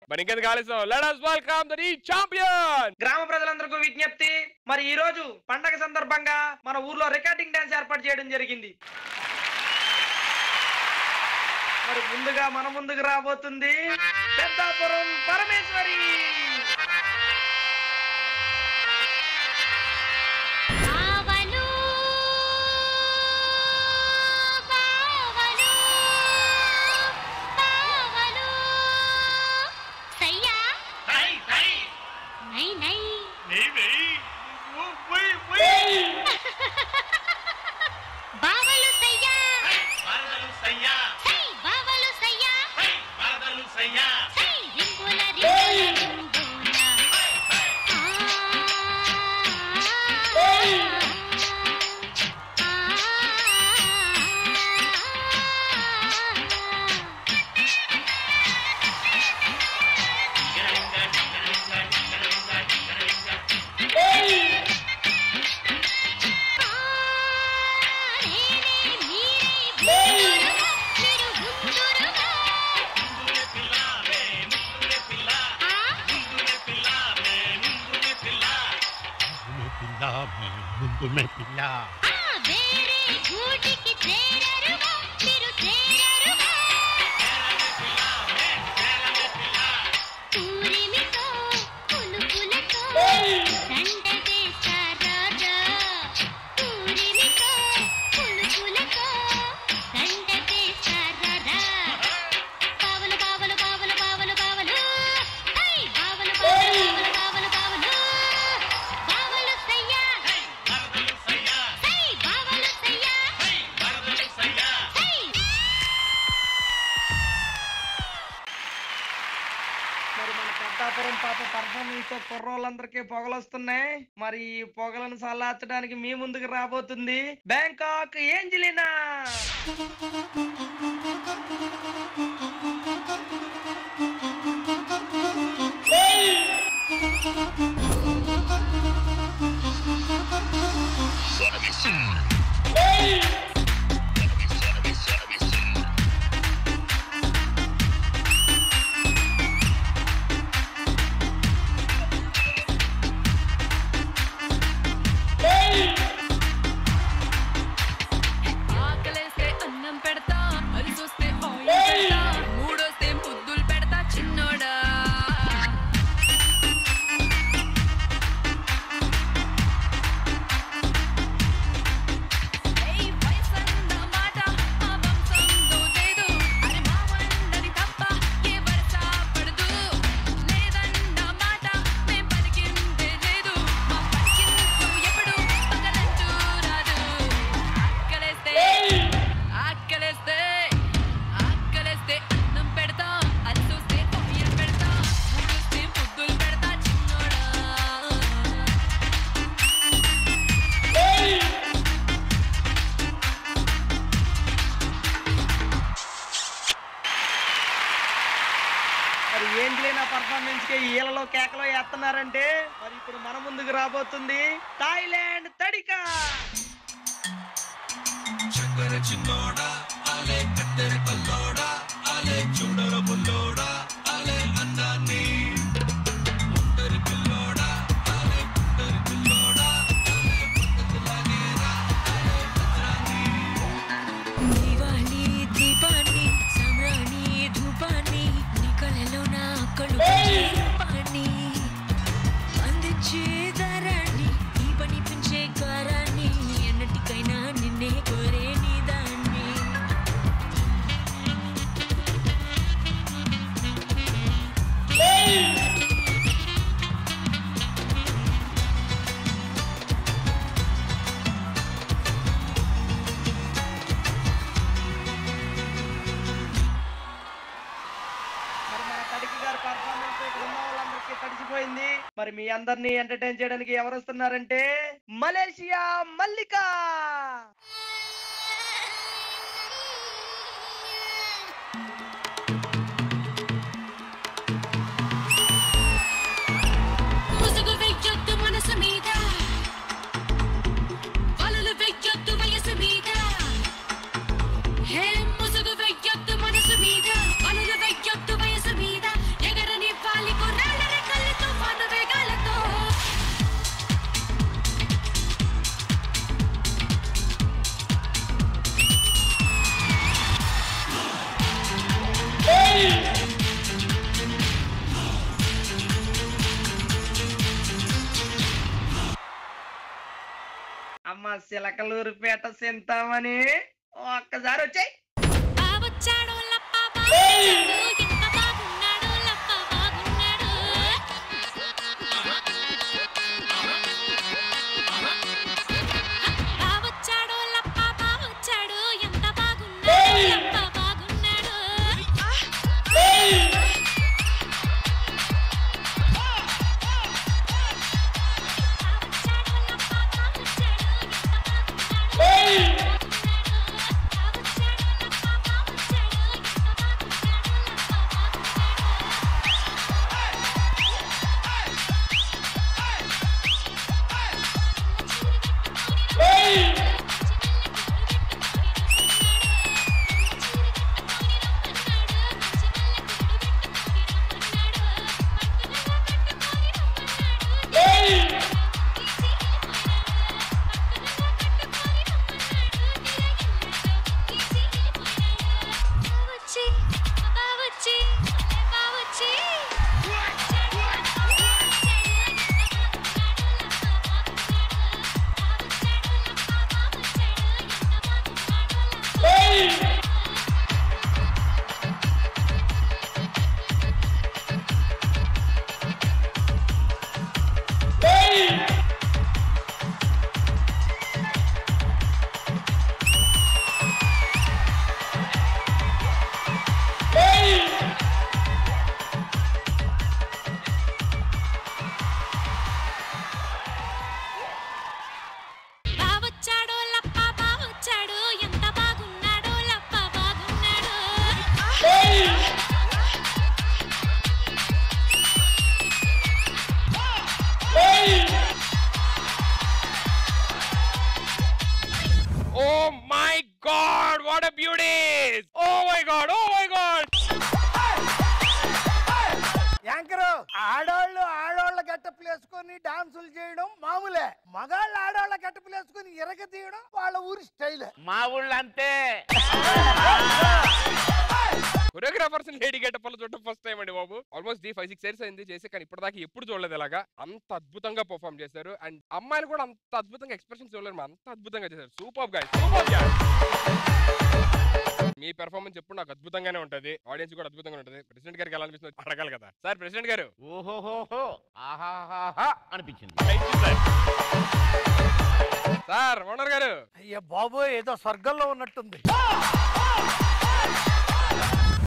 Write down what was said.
మరి ఇంకెందుకు ఆలస్యం, let us welcome the new champion. గ్రామ ప్రజలందరికీ విజ్ఞప్తి, మరి ఈ రోజు పండగ సందర్భంగా మన ఊర్లో రికార్డింగ్ డాన్స్ ఏర్పాటు చేయడం జరిగింది. మరి ముందుగా మన ముందుకు రాబోతుంది పెద్దాపురం పరమేశ్వరి. కుర్రోళ్ళందరికీ పొగలొస్తున్నాయి. మరి ఈ పొగలను చల్లార్చడానికి మీ ముందుకు రాబోతుంది బ్యాంకాక్ ఏంజలినా. పర్ఫార్మెన్స్ కి ఈలలో కేకలో వేస్తున్నారంటే మరి ఇప్పుడు మన ముందుకు రాబోతుంది థాయిలాండ్ తడిక. చక్కర చిన్నోడా అలే కత్తెర కల్లోడా అలే చూడర బుల్లోడా అలే అందాన్ని ముందరి పిల్లోడా అలే ముందరి పిల్లోడా అలే ముందరిలాగేరా అలే పత్రాన్ని దివాళీ దీపాన్ని సమ్రాణి ధూపాన్ని నికలలో నా కళ్ళు పాని అందించే దారాన్ని ఈ పని పెంచే కారాన్ని ఎన్నటికైనా నిన్నే కోరే నీ దాన్ని. తడిసిపోయింది. మరి మీ అందరినీ ఎంటర్టైన్ చేయడానికి ఎవరు వస్తున్నారంటే మలేషియా మల్లిక. Hey, musugu veyyattu manasu meeda, alulu veyyattu vayasu meeda, egarani అమ్మ సిలకలూరుపేట సింతామని ఒక్కసారి వచ్చాయి. Oh my God! What a beauty! Oh my God! Oh my God! Anchor ఆడోళ్ళ గెటప్లు వేసుకొని డాన్సులు చేయడం మామూలే. మగాళ్ళు ఆడోళ్ళ గెటప్లు వేసుకొని ఇరగ తీయడం వాళ్ళ ఊరి స్టైల్. మా ఊళ్ళో అంతే. కొరియోగ్రాఫర్స్ లేడీ గెటప్లు చూడటం ఫస్ట్ టైం అండి బాబు. ఆల్మోస్ట్ 5-6 ఇయర్స్ అయింది చేసి, కానీ ఇప్పటిదాకా ఎప్పుడు చూడలేదు ఇలాగా. అంత అద్భుతంగా పర్ఫామ్ చేశారు. అండ్ అమ్మాయిలు కూడా అంత అద్భుతంగా ఎక్స్ప్రెషన్స్ చూడలేరు, అంత అద్భుతంగా చేశారు. Super guys, super guys. మీ పెర్ఫార్మెన్స్ ఎప్పుడు నాకు అద్భుతంగానే ఉంటది, ఆడియన్స్ కూడా అద్భుతంగా ఉంటది. ప్రెసిడెంట్ గారికి ఎలా అనిపిస్తుంది అడగాలి కదా సార్. ప్రెసిడెంట్ గారు ఓహోహోహో ఆహాహాహా అనిపించింది. సార్ ఓనర్ గారు అయ్యా బాబోయ్, ఏదో స్వర్గంలో ఉన్నట్టుంది.